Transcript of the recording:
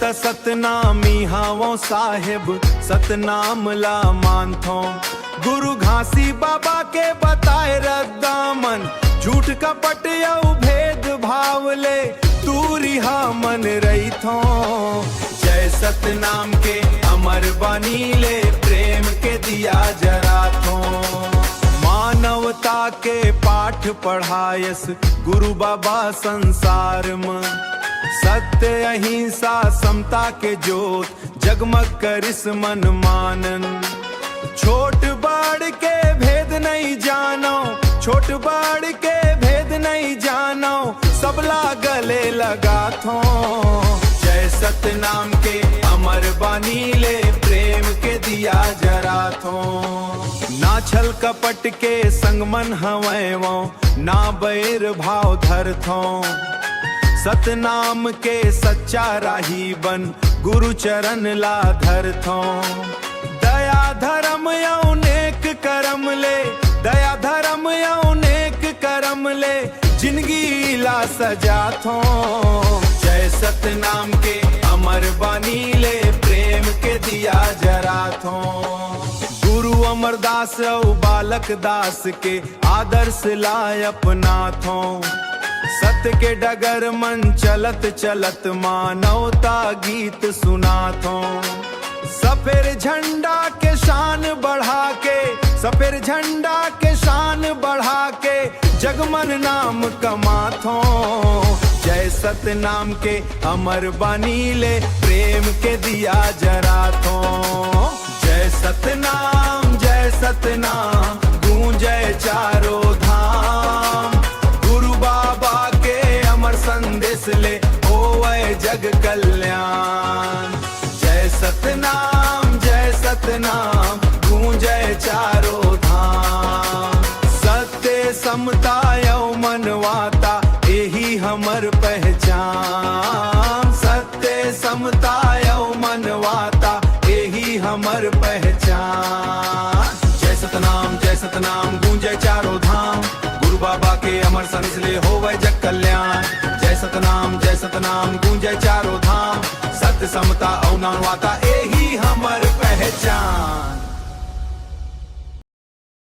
त सतनामी हावो साहिब सतनाम ला मानथो। गुरु घासी बाबा के बताए रद्दामन झूठ कपट यऊ भेद भाव ले दूरी हा मन रही थो। जय सतनाम के अमर बनी ले प्रेम के दिया जरा थो। मानवता के पाठ पढ़ायस गुरु बाबा संसार में। सत्य अहिंसा समता के जोत जगमग करिस मन मानन। छोट बड़ के भेद नहीं जानो, छोट बड़ के भेद नहीं जानो, सबला गले लगा थो। जय सतनाम के अमर बानी ले प्रेम के दिया जरा थो। ना छल कपट के संग मन हवै वो, ना बैर भाव धर थो। सतनाम के सच्चा राही बन गुरु चरण ला धर थो। दया धर्म यौ नेक करम ले, दया धर्म यौ नेक करम ले, जिंदगी ला सजा थो। जय सतनाम के अमर बानी ले प्रेम के दिया जरा थो। गुरु अमरदास औ बालक दास के आदर्श लाय अपना थो। सत्य के डगर मन चलत चलत मानवता गीत सुना थो। सफेद झंडा के शान बढ़ा के, सफेद झंडा के शान बढ़ा के जगमन नाम कमा थो। जय सतनाम के अमर बानी ले प्रेम के दिया जरा थो। जय सतनाम जय सतनाम गूंजे चारों धाम। गुरु बाबा के अमर संदेश ले होवे जग कल्याण। जय सतनाम गूंजे चारों धाम। सत्य समता यौ मनवाता यही हमर पहचान। सत्य समता यौ मनवाता यही हमर पहचान। जय सतनाम गूंजे चारों धाम। गुरु बाबा के अमर संदेश ले